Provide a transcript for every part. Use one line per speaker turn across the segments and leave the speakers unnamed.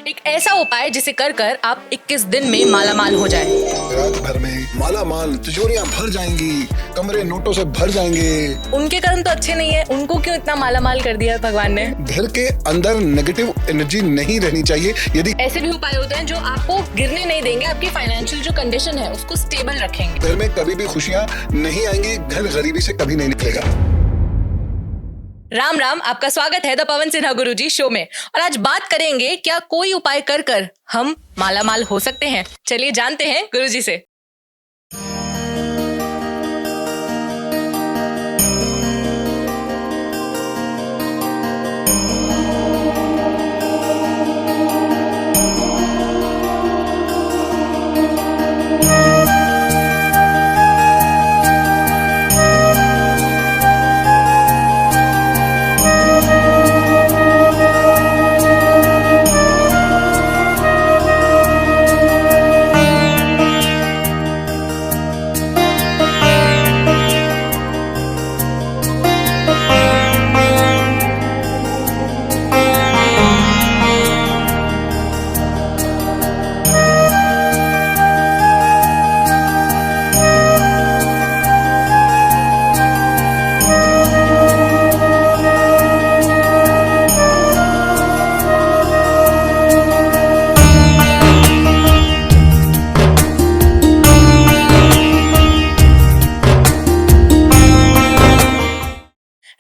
एक ऐसा उपाय जिसे कर कर आप 21 दिन में मालामाल हो जाए।
रात भर में मालामाल, तिजोरियां भर जाएंगी, कमरे नोटों से भर जाएंगे।
उनके कर्म तो अच्छे नहीं है, उनको क्यों इतना मालामाल कर दिया भगवान ने।
घर के अंदर नेगेटिव एनर्जी नहीं रहनी चाहिए। यदि
ऐसे भी उपाय होते हैं जो आपको गिरने नहीं देंगे, आपकी फाइनेंशियल जो कंडीशन है उसको स्टेबल रखेंगे।
घर में कभी भी खुशियां नहीं आएंगी, घर गरीबी से कभी नहीं निकलेगा।
राम राम, आपका स्वागत है the Pawan Sinha Guruji show में। और आज बात करेंगे क्या कोई उपाय कर कर हम मालामाल हो सकते हैं। चलिए जानते हैं गुरुजी से।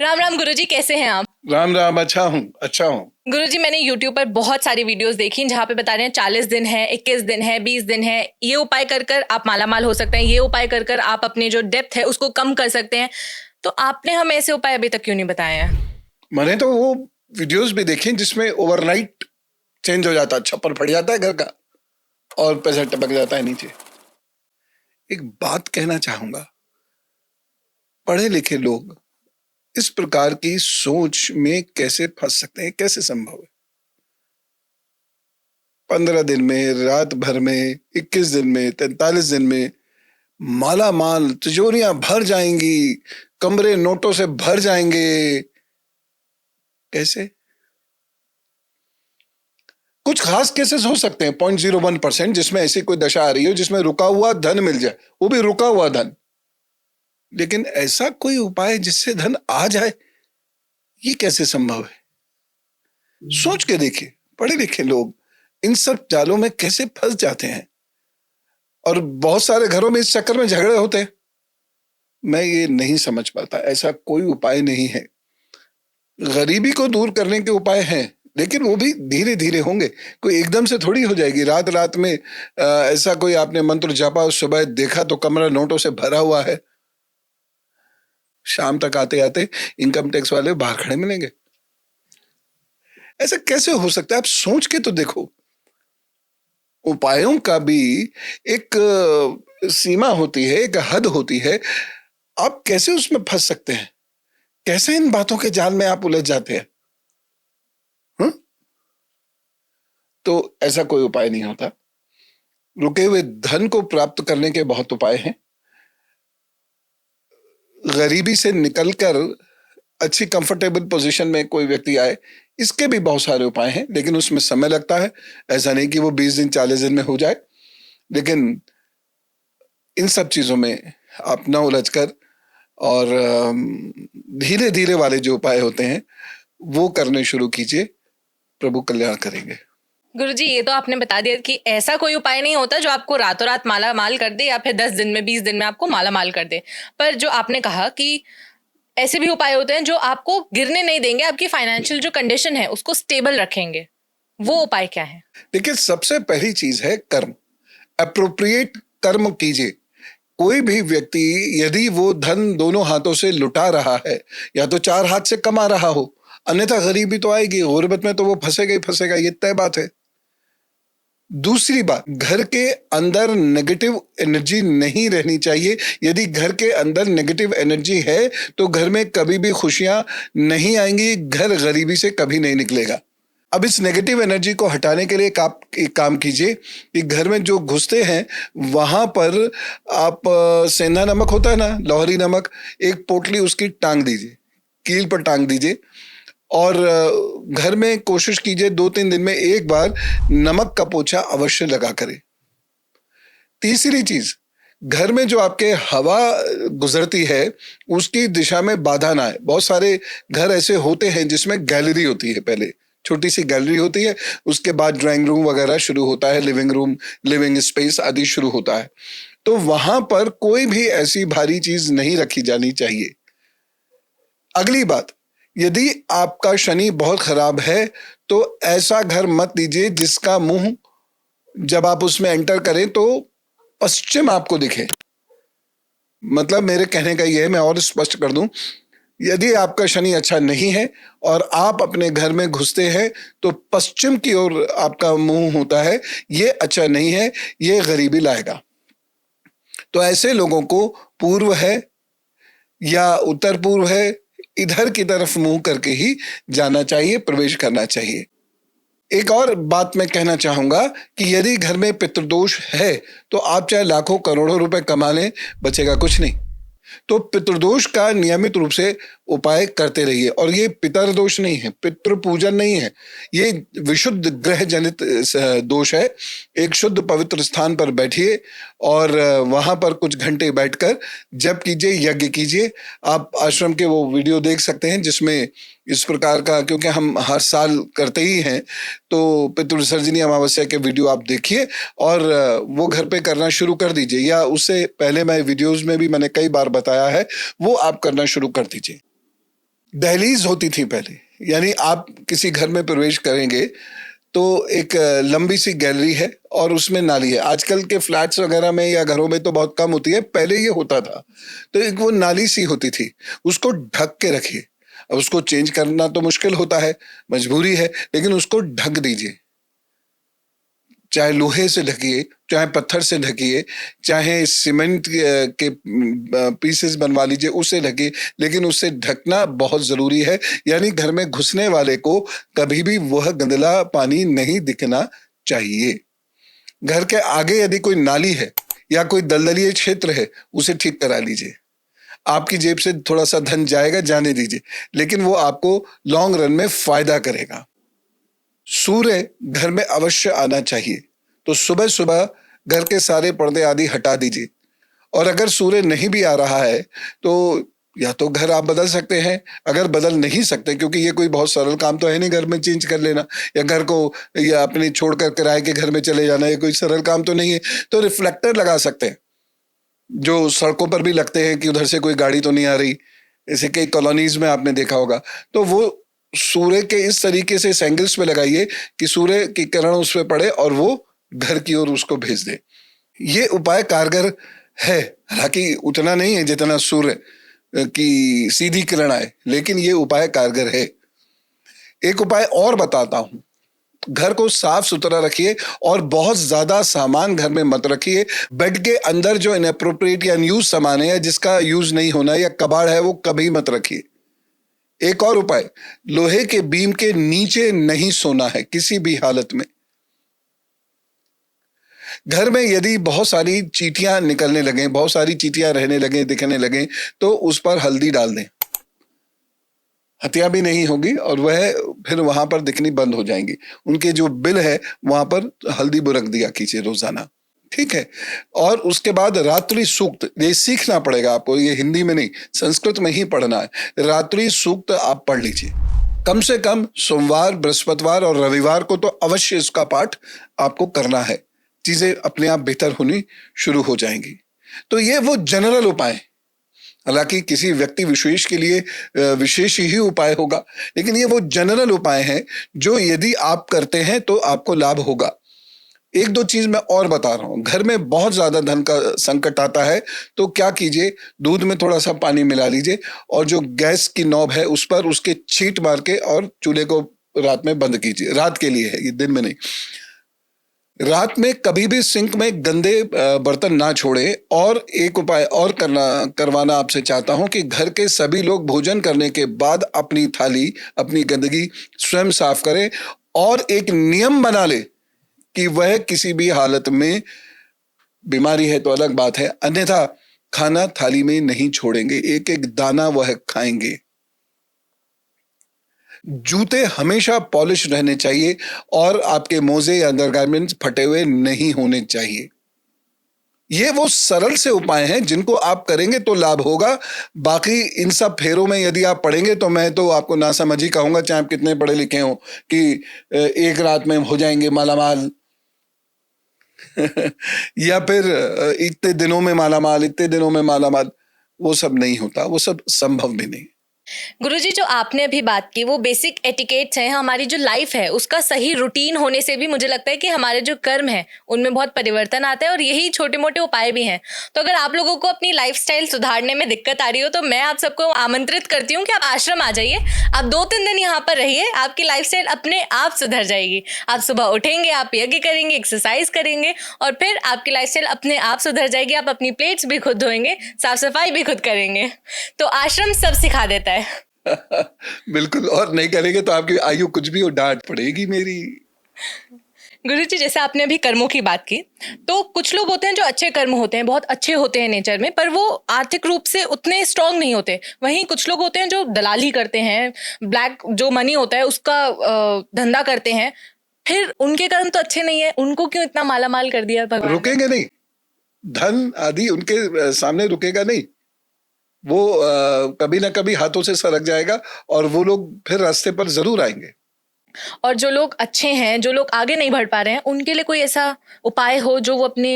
राम राम गुरुजी, कैसे हैं आप?
राम राम, अच्छा हूँ।
गुरुजी, मैंने YouTube पर बहुत सारी वीडियोस देखी जहाँ पे बता रहे हैं 40 दिन है, 21 दिन है, 20 दिन है, ये उपाय कर कर आप मालामाल हो सकते हैं, ये उपाय कर कर आप अपने जो डेप्थ है उसको कम कर सकते हैं। तो आपने हमें ऐसे उपाय अभी तक क्यों नहीं बताए हैं?
मैंने तो वो वीडियोस भी देखी जिसमें ओवरनाइट चेंज हो जाता है, छप्पर फट जाता है घर का और पैसा टपक जाता है नीचे। एक बात कहना चाहूंगा, पढ़े लिखे लोग इस प्रकार की सोच में कैसे फंस सकते हैं, कैसे संभव है? 15 दिन में, रात भर में, 21 दिन में, 43 दिन में माला माल, तिजोरियां भर जाएंगी, कमरे नोटों से भर जाएंगे। कैसे? कुछ खास केसेस हो सकते हैं 0.01% जिसमें ऐसी कोई दशा आ रही हो जिसमें रुका हुआ धन मिल जाए, वो भी रुका हुआ धन। लेकिन ऐसा कोई उपाय जिससे धन आ जाए, ये कैसे संभव है? सोच के देखिए, पढ़े लिखे लोग इन सब जालों में कैसे फंस जाते हैं। और बहुत सारे घरों में इस चक्कर में झगड़े होते हैं। मैं ये नहीं समझ पाता, ऐसा कोई उपाय नहीं है। गरीबी को दूर करने के उपाय हैं, लेकिन वो भी धीरे धीरे होंगे, कोई एकदम से थोड़ी हो जाएगी। रात रात में ऐसा कोई आपने मंत्र जपा, सुबह देखा तो कमरा नोटों से भरा हुआ है, शाम तक आते आते इनकम टैक्स वाले बाहर खड़े मिलेंगे। ऐसा कैसे हो सकता है? आप सोच के तो देखो। उपायों का भी एक सीमा होती है, एक हद होती है। आप कैसे उसमें फंस सकते हैं? कैसे इन बातों के जाल में आप उलझ जाते हैं? तो ऐसा कोई उपाय नहीं होता। रुके हुए धन को प्राप्त करने के बहुत उपाय हैं। गरीबी से निकलकर अच्छी कंफर्टेबल पोजीशन में कोई व्यक्ति आए, इसके भी बहुत सारे उपाय हैं, लेकिन उसमें समय लगता है। ऐसा नहीं कि वो 20 दिन 40 दिन में हो जाए। लेकिन इन सब चीजों में आप न उलझकर और धीरे धीरे वाले जो उपाय होते हैं वो करने शुरू कीजिए, प्रभु कल्याण करेंगे।
गुरुजी, ये तो आपने बता दिया कि ऐसा कोई उपाय नहीं होता जो आपको रातों रात माला माल कर दे या फिर 10 दिन में, 20 दिन में आपको माला माल कर दे। पर जो आपने कहा कि ऐसे भी उपाय होते हैं जो आपको गिरने नहीं देंगे, आपकी फाइनेंशियल जो कंडीशन है उसको स्टेबल रखेंगे, वो उपाय क्या है?
देखिए, सबसे पहली चीज है कर्म। अप्रोप्रिएट कर्म कीजिए। कोई भी व्यक्ति यदि वो धन दोनों हाथों से लुटा रहा है, या तो 4 हाथ से कमा रहा हो, अन्यथा गरीबी तो आएगी, गुर्बत में तो वो फंसेगा ही फंसेगा, ये तय बात है। दूसरी बात, घर के अंदर नेगेटिव एनर्जी नहीं रहनी चाहिए। यदि घर के अंदर नेगेटिव एनर्जी है तो घर में कभी भी खुशियां नहीं आएंगी, घर गरीबी से कभी नहीं निकलेगा। अब इस नेगेटिव एनर्जी को हटाने के लिए एक काम कीजिए कि घर में जो घुसते हैं वहां पर आप सेंधा नमक होता है ना, लोहरी नमक, एक पोटली उसकी टांग दीजिए, कील पर टांग दीजिए और घर में कोशिश कीजिए 2-3 दिन में एक बार नमक का पोछा अवश्य लगा करें। तीसरी चीज, घर में जो आपके हवा गुजरती है उसकी दिशा में बाधा ना आए। बहुत सारे घर ऐसे होते हैं जिसमें गैलरी होती है, पहले छोटी सी गैलरी होती है, उसके बाद ड्राइंग रूम वगैरह शुरू होता है, लिविंग रूम, लिविंग स्पेस आदि शुरू होता है। तो वहां पर कोई भी ऐसी भारी चीज नहीं रखी जानी चाहिए। अगली बात, यदि आपका शनि बहुत खराब है तो ऐसा घर मत लीजिए जिसका मुंह जब आप उसमें एंटर करें तो पश्चिम आपको दिखे। मतलब मेरे कहने का यह है, मैं और स्पष्ट कर दूं, यदि आपका शनि अच्छा नहीं है और आप अपने घर में घुसते हैं तो पश्चिम की ओर आपका मुंह होता है, ये अच्छा नहीं है, ये गरीबी लाएगा। तो ऐसे लोगों को पूर्व है या उत्तर पूर्व है, इधर की तरफ मुंह करके ही जाना चाहिए, प्रवेश करना चाहिए। एक और बात मैं कहना चाहूंगा कि यदि घर में पितृदोष है तो आप चाहे लाखों करोड़ों रुपए कमा लें, बचेगा कुछ नहीं। तो पितृदोष का नियमित रूप से उपाय करते रहिए। और ये पितर दोष नहीं है, पितृ पूजन नहीं है, ये विशुद्ध ग्रह जनित दोष है। एक शुद्ध पवित्र स्थान पर बैठिए और वहां पर कुछ घंटे बैठकर जप कीजिए, यज्ञ कीजिए। आप आश्रम के वो वीडियो देख सकते हैं जिसमें इस प्रकार का, क्योंकि हम हर साल करते ही हैं, तो पितृविसर्जनी अमावस्या के वीडियो आप देखिए और वो घर पे करना शुरू कर दीजिए, या उससे पहले मैं वीडियोस में भी मैंने कई बार बताया है, वो आप करना शुरू कर दीजिए। दहलीज होती थी पहले, यानी आप किसी घर में प्रवेश करेंगे तो एक लंबी सी गैलरी है और उसमें नाली है। आजकल के फ्लैट्स वगैरह में या घरों में तो बहुत कम होती है, पहले ये होता था। तो एक वो नाली सी होती थी, उसको ढक के रखिए। अब उसको चेंज करना तो मुश्किल होता है, मजबूरी है, लेकिन उसको ढक दीजिए। चाहे लोहे से ढकिए, चाहे पत्थर से ढकिए, चाहे सीमेंट के पीसेस बनवा लीजिए, उससे ढकिए, लेकिन उससे ढकना बहुत जरूरी है। यानी घर में घुसने वाले को कभी भी वह गंदला पानी नहीं दिखना चाहिए। घर के आगे यदि कोई नाली है या कोई दलदलीय क्षेत्र है, उसे ठीक करा लीजिए। आपकी जेब से थोड़ा सा धन जाएगा, जाने दीजिए, लेकिन वो आपको लॉन्ग रन में फायदा करेगा। सूर्य घर में अवश्य आना चाहिए, तो सुबह सुबह घर के सारे पर्दे आदि हटा दीजिए। और अगर सूर्य नहीं भी आ रहा है तो या तो घर आप बदल सकते हैं, अगर बदल नहीं सकते, क्योंकि ये कोई बहुत सरल काम तो है नहीं घर में चेंज कर लेना, या घर को या अपने छोड़कर किराए के घर में चले जाना, ये कोई सरल काम तो नहीं है। तो रिफ्लेक्टर लगा सकते हैं, जो सड़कों पर भी लगते हैं कि उधर से कोई गाड़ी तो नहीं आ रही, ऐसे कई कॉलोनीज में आपने देखा होगा। तो वो सूर्य के इस तरीके से एंगल्स पे लगाइए कि सूर्य की किरण उस पर पड़े और वो घर की ओर उसको भेज दे। ये उपाय कारगर है, हालांकि उतना नहीं है जितना सूर्य की सीधी किरण आए, लेकिन ये उपाय कारगर है। एक उपाय और बताता हूं, घर को साफ सुथरा रखिए और बहुत ज्यादा सामान घर में मत रखिए। बेड के अंदर जो इनएप्रोप्रिएट या अनयूज सामान है या जिसका यूज नहीं होना या कबाड़ है, वो कभी मत रखिए। एक और उपाय, लोहे के बीम के नीचे नहीं सोना है किसी भी हालत में। घर में यदि बहुत सारी चींटियां निकलने लगे, बहुत सारी चींटियां रहने लगे, दिखने लगे, तो उस पर हल्दी डाल दें। हत्या भी नहीं होगी और वह फिर वहां पर दिखनी बंद हो जाएंगी। उनके जो बिल है वहां पर हल्दी बुरक दिया कीजिए रोजाना, ठीक है। और उसके बाद रात्रि सूक्त, ये सीखना पड़ेगा आपको, ये हिंदी में नहीं संस्कृत में ही पढ़ना है। रात्रि सूक्त आप पढ़ लीजिए, कम से कम सोमवार, बृहस्पतिवार और रविवार को तो अवश्य इसका पाठ आपको करना है। चीजें अपने आप बेहतर होनी शुरू हो जाएंगी। तो ये वो जनरल उपाय, हालांकि किसी व्यक्ति विशेष के लिए विशेष ही उपाय होगा, लेकिन ये वो जनरल उपाय हैं जो यदि आप करते हैं तो आपको लाभ होगा। एक दो चीज मैं और बता रहा हूं, घर में बहुत ज्यादा धन का संकट आता है तो क्या कीजिए, दूध में थोड़ा सा पानी मिला लीजिए और जो गैस की नॉब है उस पर उसके छींट मार के और चूल्हे को रात में बंद कीजिए। रात के लिए है ये, दिन में नहीं। रात में कभी भी सिंक में गंदे बर्तन ना छोड़े। और एक उपाय और करवाना आपसे चाहता हूं कि घर के सभी लोग भोजन करने के बाद अपनी थाली, अपनी गंदगी स्वयं साफ करें और एक नियम बना ले कि वह किसी भी हालत में, बीमारी है तो अलग बात है, अन्यथा खाना थाली में नहीं छोड़ेंगे, एक एक दाना वह खाएंगे। जूते हमेशा पॉलिश रहने चाहिए और आपके मोजे या अंडरगारमेंट्स फटे हुए नहीं होने चाहिए। ये वो सरल से उपाय हैं जिनको आप करेंगे तो लाभ होगा। बाकी इन सब फेरों में यदि आप पढ़ेंगे तो मैं तो आपको नासमझ ही कहूंगा, चाहे आप कितने पढ़े लिखे हो, कि एक रात में हो जाएंगे मालामाल या फिर इतने दिनों में मालामाल, इतने दिनों में मालामाल। वो सब नहीं होता, वो सब संभव भी नहीं।
गुरुजी, जो आपने अभी बात की वो बेसिक एटिकेट्स हैं, हमारी जो लाइफ है उसका सही रूटीन होने से भी मुझे लगता है कि हमारे जो कर्म है उनमें बहुत परिवर्तन आता है, और यही छोटे मोटे उपाय भी हैं। तो अगर आप लोगों को अपनी लाइफस्टाइल सुधारने में दिक्कत आ रही हो तो मैं आप सबको आमंत्रित करती हूँ कि आप आश्रम आ जाइए, आप 2-3 दिन यहाँ पर रहिए, आपकी लाइफस्टाइल अपने आप सुधर जाएगी। आप सुबह उठेंगे, आप यज्ञ करेंगे, एक्सरसाइज करेंगे, और फिर आपकी लाइफस्टाइल अपने आप सुधर जाएगी। आप अपनी प्लेट्स भी खुद धोएंगे, साफ सफाई भी खुद करेंगे। तो आश्रम सब सिखा देता है।
बिल्कुल, और नहीं करेंगे तो आपकी आयु कुछ भी हो, डांट पड़ेगी मेरी।
गुरुजी, जैसे आपने अभी कर्मों की बात की, तो कुछ लोग होते हैं जो अच्छे कर्म होते हैं, बहुत अच्छे होते हैं नेचर में, पर वो आर्थिक रूप से उतने स्ट्रांग नहीं होते। वहीं कुछ लोग होते हैं जो दलाली करते हैं, ब्लैक जो मनी होता है उसका धंधा करते हैं, फिर उनके कर्म तो अच्छे नहीं है, उनको क्यों इतना मालामाल कर दिया भगवान ने?
रुकेंगे नहीं, धन आदि उनके सामने रुकेगा नहीं। वो कभी ना कभी हाथों से सरक जाएगा और वो लोग फिर रास्ते पर जरूर आएंगे।
और जो लोग अच्छे हैं, जो लोग आगे नहीं बढ़ पा रहे हैं, उनके लिए कोई ऐसा उपाय हो जो वो अपने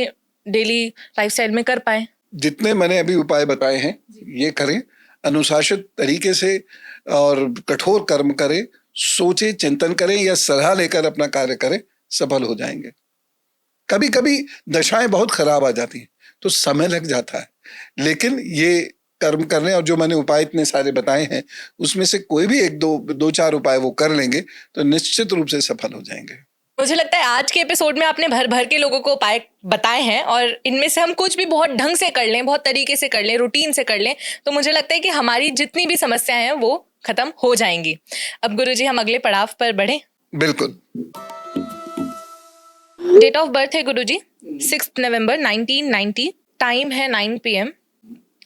डेली लाइफस्टाइल में कर पाए?
जितने मैंने अभी उपाय बताए हैं ये करें, अनुशासित तरीके से, और कठोर कर्म करें, सोचे चिंतन करें या सलाह लेकर अपना कार्य करें, सफल हो जाएंगे। कभी कभी दशाएं बहुत खराब आ जाती हैं तो समय लग जाता है, लेकिन ये कर्म करने और जो मैंने उपाय इतने सारे बताए हैं उसमें से कोई भी एक दो चार उपाय वो कर लेंगे तो निश्चित रूप से सफल हो जाएंगे।
मुझे लगता है आज के एपिसोड में आपने भर भर के लोगों को उपाय बताए हैं, और इनमें से हम कुछ भी बहुत ढंग से कर लें, बहुत तरीके से कर लें, रूटीन से कर लें, तो मुझे लगता है कि हमारी जितनी भी समस्याएं हैं वो खत्म हो जाएंगी। अब गुरुजी, हम अगले पड़ाव पर बढ़ें।
बिल्कुल।
डेट ऑफ बर्थ है गुरुजी 6 नवंबर 1990, टाइम है 9 PM,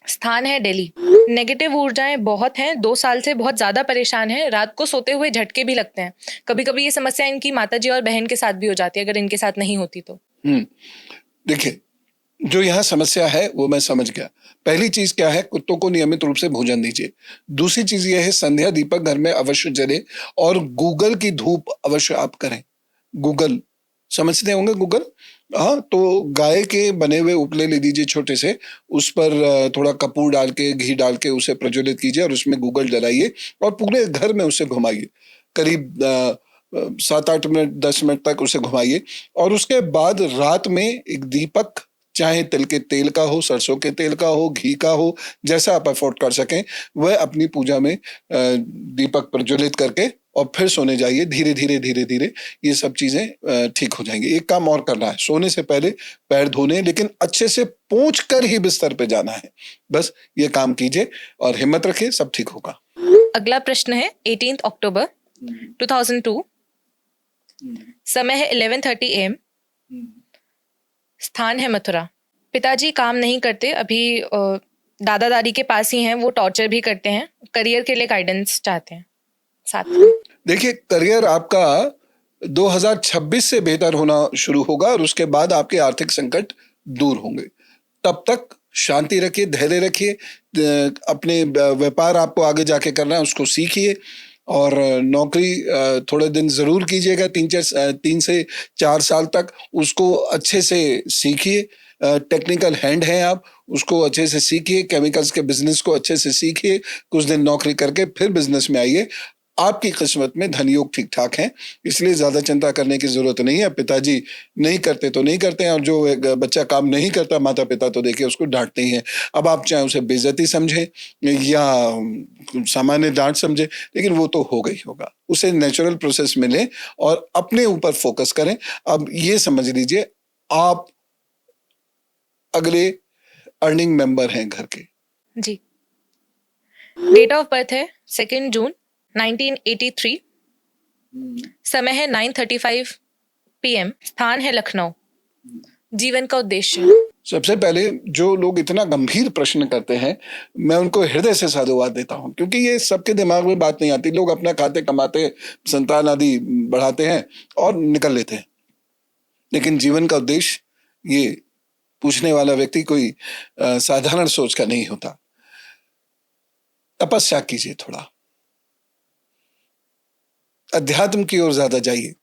स्थान है दिल्ली। नेगेटिव ऊर्जाएं बहुत हैं, 2 साल से बहुत ज्यादा परेशान हैं, रात को सोते हुए झटके भी लगते हैं। कभी कभी ये समस्या इनकी माताजी और बहन के साथ भी हो जाती है, अगर इनके साथ नहीं होती तो।
देखिए, जो यहाँ समस्या है वो मैं समझ गया। पहली चीज क्या है, कुत्तों को नियमित रूप से भोजन दीजिए। दूसरी चीज ये है, संध्या दीपक घर में अवश्य जले, और गूगल की धूप अवश्य आप करें। गूगल समझते होंगे, गूगल, हाँ, तो गाय के बने हुए उपले ले लीजिए छोटे से, उस पर थोड़ा कपूर डाल के, घी डाल के उसे प्रज्वलित कीजिए और उसमें गूगल जलाइए और पूरे घर में उसे घुमाइए, करीब 7-8 मिनट 10 मिनट तक उसे घुमाइए। और उसके बाद रात में एक दीपक, चाहे तिल के तेल का हो, सरसों के तेल का हो, घी का हो, जैसा आप अफोर्ड कर सकें, वह अपनी पूजा में दीपक प्रज्वलित करके और फिर सोने जाइए। धीरे धीरे धीरे धीरे ये सब चीजें ठीक हो जाएंगी। एक काम और करना है, सोने से पहले पैर धोने, लेकिन अच्छे से पोंछ कर ही बिस्तर पे जाना है। बस ये काम कीजिए और हिम्मत रखिए, सब ठीक होगा।
अगला प्रश्न है 18 अक्टूबर 2002, समय है 11:30 AM, स्थान है मथुरा। पिताजी काम नहीं करते अभी, दादा दादी के पास ही हैं, वो टॉर्चर भी करते हैं, करियर के लिए गाइडेंस चाहते हैं साथ में।
देखिए, करियर आपका 2026 से बेहतर होना शुरू होगा और उसके बाद आपके आर्थिक संकट दूर होंगे। तब तक शांति रखिए, धैर्य रखिए, अपने व्यापार आपको आगे जाके करना है उसको सीखिए, और नौकरी थोड़े दिन जरूर कीजिएगा, 3 से 4 साल तक उसको अच्छे से सीखिए। टेक्निकल हैंड हैं आप, उसको अच्छे से सीखिए, केमिकल्स के बिजनेस को अच्छे से सीखिए, कुछ दिन नौकरी करके फिर बिजनेस में आइए। आपकी किस्मत में धन योग ठीक ठाक है, इसलिए ज्यादा चिंता करने की जरूरत नहीं है। पिताजी नहीं करते तो नहीं करते हैं, और जो एक बच्चा काम नहीं करता, माता पिता तो देखिए उसको डांटते ही हैं। अब आप चाहे उसे बेइज्जती समझे या सामान्य डांट समझे, लेकिन वो तो होगा ही होगा। उसे नेचुरल प्रोसेस में लें और अपने ऊपर फोकस करें। अब ये समझ लीजिए, आप अगले अर्निंग मेंबर हैं घर के।
जी। डेट ऑफ बर्थ है 2 जून 1983, समय है 9:35 PM, स्थान है लखनऊ। जीवन का उद्देश्य
सबसे पहले जो लोग इतना गंभीर प्रश्न करते हैं, मैं उनको हृदय से साधुवाद देता हूं, क्योंकि ये सबके दिमाग में बात नहीं आती। लोग अपना खाते कमाते, संतान आदि बढ़ाते हैं और निकल लेते हैं, लेकिन जीवन का उद्देश्य, ये पूछने वाला व्यक्ति कोई साधारण सोच का नहीं होता। तपस्या कीजिए, थोड़ा अध्यात्म की ओर ज्यादा जाइए,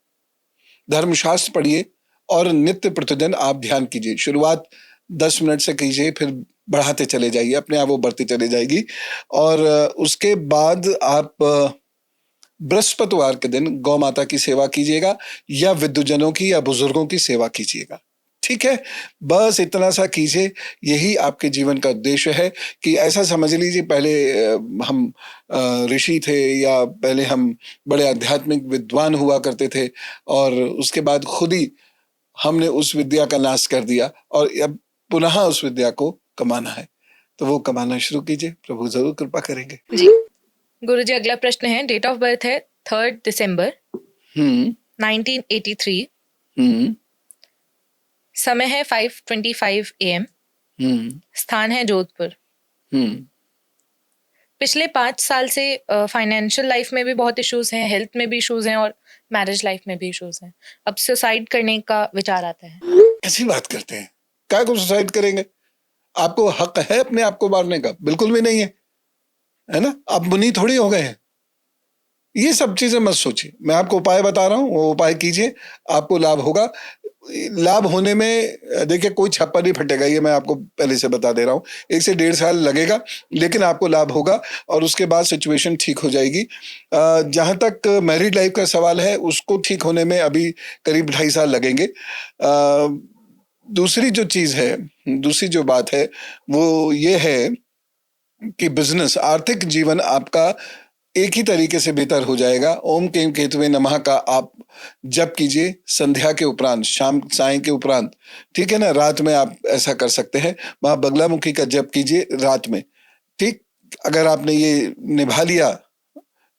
धर्मशास्त्र पढ़िए और नित्य प्रतिदिन आप ध्यान कीजिए। शुरुआत 10 मिनट से कीजिए, फिर बढ़ाते चले जाइए, अपने आप वो बढ़ती चली जाएगी। और उसके बाद आप बृहस्पतिवार के दिन गौ माता की सेवा कीजिएगा या विद्वजनों की या बुजुर्गों की सेवा कीजिएगा। ठीक है, बस इतना सा कीजिए। यही आपके जीवन का उद्देश्य है कि ऐसा समझ लीजिए, पहले हम ऋषि थे या पहले हम बड़े आध्यात्मिक विद्वान हुआ करते थे और उसके बाद खुद ही हमने उस विद्या का नाश कर दिया और अब पुनः उस विद्या को कमाना है, तो वो कमाना शुरू कीजिए, प्रभु जरूर कृपा करेंगे।
जी गुरुजी, अगला प्रश्न है, डेट ऑफ बर्थ है 3 दिसंबर 1983, समय है 5:25 AM, स्थान है जोधपुर। पिछले 5 साल से फाइनेंशियल लाइफ में भी बहुत इश्यूज हैं, हेल्थ में भी इश्यूज हैं और मैरिज लाइफ में भी इश्यूज हैं। अब सुसाइड करने का विचार आता है।
कैसी बात करते हैं, क्या को सुसाइड करेंगे? आपको हक है अपने आप को मारने का? बिल्कुल भी नहीं है ना? आप मुनि थोड़ी हो गए हैं। ये सब चीजें मत सोचिए, मैं आपको उपाय बता रहा हूं, वो उपाय कीजिए, आपको लाभ होगा। लाभ होने में देखिए कोई छप्पा नहीं फटेगा, ये मैं आपको पहले से बता दे रहा हूँ। 1 से 1.5 साल लगेगा, लेकिन आपको लाभ होगा और उसके बाद सिचुएशन ठीक हो जाएगी। जहां तक मैरिड लाइफ का सवाल है, उसको ठीक होने में अभी करीब 2.5 साल लगेंगे। दूसरी जो चीज है, दूसरी जो बात है वो ये है कि बिजनेस, आर्थिक जीवन आपका एक ही तरीके से बेहतर हो जाएगा। ओम केम केतवे नमः का आप जप कीजिए संध्या के उपरांत, शाम साय के उपरांत, ठीक है ना? रात में आप ऐसा कर सकते हैं। माँ बगलामुखी का जप कीजिए रात में, ठीक। अगर आपने ये निभा लिया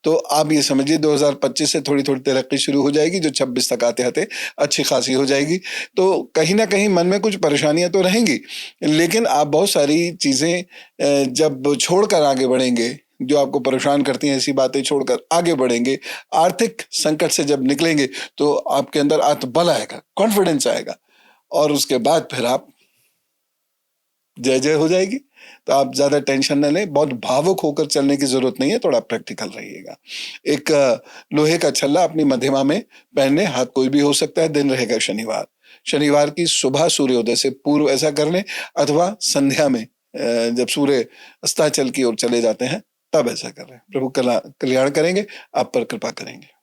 तो आप ये समझिए 2025 से थोड़ी थोड़ी तरक्की शुरू हो जाएगी, जो 26 तक आते आते अच्छी खासी हो जाएगी। तो कहीं ना कहीं मन में कुछ परेशानियां तो रहेंगी, लेकिन आप बहुत सारी चीजें जब छोड़कर आगे बढ़ेंगे, जो आपको परेशान करती हैं ऐसी बातें छोड़कर आगे बढ़ेंगे, आर्थिक संकट से जब निकलेंगे, तो आपके अंदर आत्मबल आएगा, कॉन्फिडेंस आएगा और उसके बाद फिर आप जय जय हो जाएगी। तो आप ज्यादा टेंशन न लें, बहुत भावुक होकर चलने की जरूरत नहीं है, थोड़ा प्रैक्टिकल रहिएगा। एक लोहे का छल्ला अपनी मध्यमा में पहनने, हाथ कोई भी हो सकता है। दिन रहेगा शनिवार, शनिवार की सुबह सूर्योदय से पूर्व ऐसा कर लें, अथवा संध्या में जब सूर्य अस्ताचल की ओर चले जाते हैं तब ऐसा कर रहे हैं। प्रभु कल्याण करेंगे, आप पर कृपा करेंगे।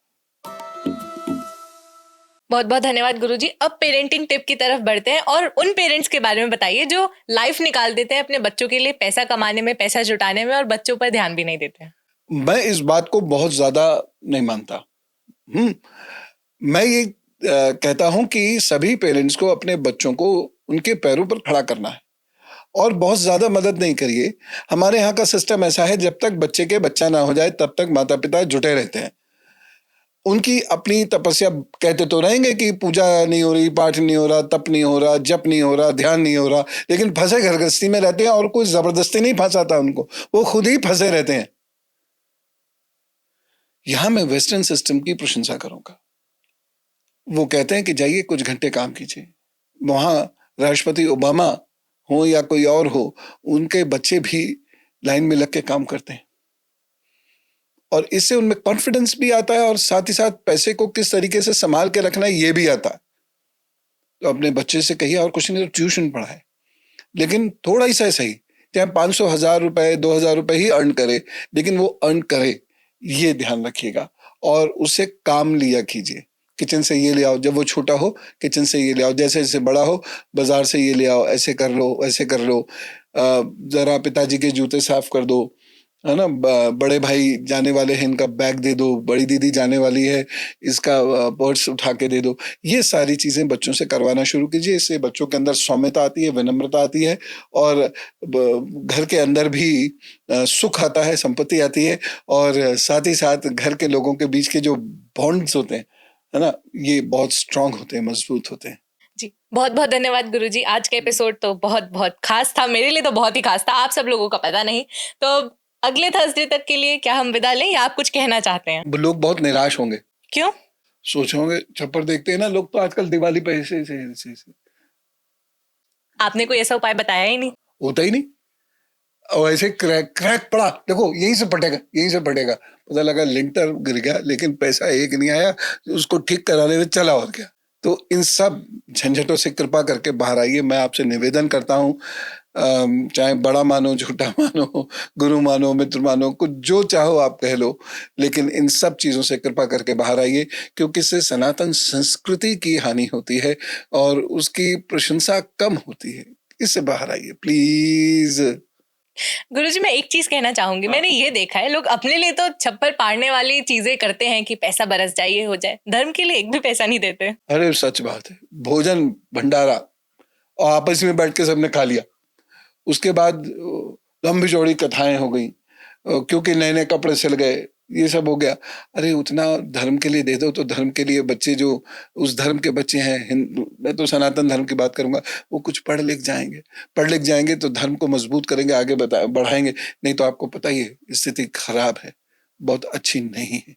बहुत बहुत धन्यवाद गुरुजी। अब पेरेंटिंग टिप की तरफ बढ़ते हैं और उन पेरेंट्स के बारे में बताइए जो लाइफ निकाल देते हैं अपने बच्चों के लिए, पैसा कमाने में, पैसा जुटाने में, और बच्चों पर ध्यान भी नहीं देते हैं।
मैं इस बात को बहुत ज्यादा नहीं मानता। मैं ये कहता हूं कि सभी पेरेंट्स को अपने बच्चों को उनके पैरों पर खड़ा करना है और बहुत ज्यादा मदद नहीं करिए। हमारे यहाँ का सिस्टम ऐसा है, जब तक बच्चे के बच्चा ना हो जाए तब तक माता पिता जुटे रहते हैं। उनकी अपनी तपस्या कहते तो रहेंगे कि पूजा नहीं हो रही, पाठ नहीं हो रहा, तप नहीं हो रहा, जप नहीं हो रहा, ध्यान नहीं हो रहा, लेकिन फंसे घर गृहस्थी में रहते हैं और कोई जबरदस्ती नहीं फंसाता उनको, वो खुद ही फंसे रहते हैं। यहां मैं वेस्टर्न सिस्टम की प्रशंसा करूंगा। वो कहते हैं कि जाइए कुछ घंटे काम कीजिए। वहां राष्ट्रपति ओबामा हो या कोई और हो, उनके बच्चे भी लाइन में लग के काम करते हैं और इससे उनमें कॉन्फिडेंस भी आता है और साथ ही साथ पैसे को किस तरीके से संभाल के रखना है ये भी आता है। तो अपने बच्चे से कहिए, और कुछ नहीं तो ट्यूशन पढ़ाए, लेकिन थोड़ा ही सही, चाहे 500, 1000 रुपए, 2000 रुपए ही अर्न करे, लेकिन वो अर्न करे, ये ध्यान रखिएगा। और उससे काम लिया कीजिए, किचन से ये ले आओ, जब वो छोटा हो किचन से ये ले आओ, जैसे जैसे बड़ा हो बाजार से ये ले आओ, ऐसे कर लो वैसे कर लो। जरा पिताजी के जूते साफ कर दो, है ना? बड़े भाई जाने वाले हैं, इनका बैग दे दो, बड़ी दीदी जाने वाली है, इसका पर्स उठा के दे दो। ये सारी चीजें बच्चों से करवाना शुरू कीजिए। इससे बच्चों के अंदर सौम्यता आती है, विनम्रता आती है और घर के अंदर भी सुख आता है, संपत्ति आती है और साथ ही साथ घर के लोगों के बीच के जो बॉन्ड्स होते हैं, है ना, ये बहुत स्ट्रांग होते हैं, मजबूत होते हैं।
जी, बहुत बहुत धन्यवाद गुरुजी। आज का एपिसोड तो बहुत बहुत खास था, मेरे लिए तो बहुत ही खास था, आप सब लोगों का पता नहीं। तो अगले थर्सडे तक के लिए क्या हम विदा लें या आप कुछ कहना चाहते हैं?
लोग बहुत निराश होंगे,
क्यों?
सोचे होंगे छप्पर देखते हैं ना लोग, तो आजकल दिवाली पे ऐसे
आपने कोई ऐसा उपाय बताया ही नहीं।
होता ही नहीं। और ऐसे क्रैक क्रैक पड़ा, देखो यहीं से फटेगा, यहीं से फटेगा, पता लगा लिंटर गिर गया लेकिन पैसा एक नहीं आया, उसको ठीक कराने में चला और क्या। तो इन सब झंझटों से कृपा करके बाहर आइए, मैं आपसे निवेदन करता हूँ। चाहे बड़ा मानो, छोटा मानो, गुरु मानो, मित्र मानो, कुछ जो चाहो आप कह लो, लेकिन इन सब चीजों से कृपा करके बाहर आइए, क्योंकि इससे सनातन संस्कृति की हानि होती है और उसकी प्रशंसा कम होती है। इससे बाहर आइए प्लीज।
गुरुजी, मैं एक चीज कहना चाहूंगी, मैंने ये देखा है लोग अपने लिए तो छप्पर पाड़ने वाली चीजें करते हैं कि पैसा बरस जाए, ये हो जाए, धर्म के लिए एक भी पैसा नहीं देते।
अरे सच बात है, भोजन भंडारा और आपस में बैठ के सबने खा लिया, उसके बाद लंबी चौड़ी कथाएं हो गई, क्योंकि नए नए कपड़े सिल गए, ये सब हो गया। अरे उतना धर्म के लिए दे दो, तो धर्म के लिए बच्चे जो उस धर्म के बच्चे हैं, हिंदू, मैं तो सनातन धर्म की बात करूंगा, वो कुछ पढ़ लिख जाएंगे तो धर्म को मजबूत करेंगे, आगे बढ़ाएंगे। नहीं तो आपको पता ही है स्थिति खराब है, बहुत अच्छी नहीं है।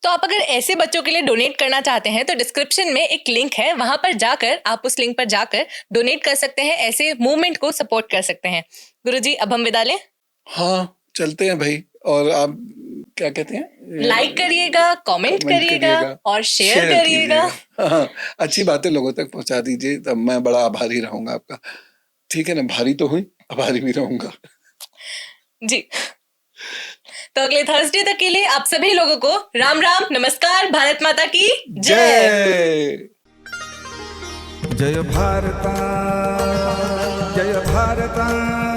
तो आप अगर ऐसे बच्चों के लिए डोनेट करना चाहते हैं तो डिस्क्रिप्शन में एक लिंक है, वहां पर जाकर आप उस लिंक पर जाकर डोनेट कर सकते हैं, ऐसे मूवमेंट को सपोर्ट कर सकते हैं। गुरुजी, अब हम विदा लें?
हाँ चलते हैं भाई। और आप क्या कहते हैं?
लाइक करिएगा, कमेंट करिएगा और शेयर करिएगा।
हाँ, अच्छी बातें लोगों तक पहुंचा दीजिए, तब मैं बड़ा आभारी रहूंगा आपका। ठीक है ना, भारी तो हुई, आभारी भी रहूंगा
जी। तो अगले थर्सडे तक के लिए आप सभी लोगों को राम राम, नमस्कार, भारत माता की जय।
जय
जय भारता जय भारता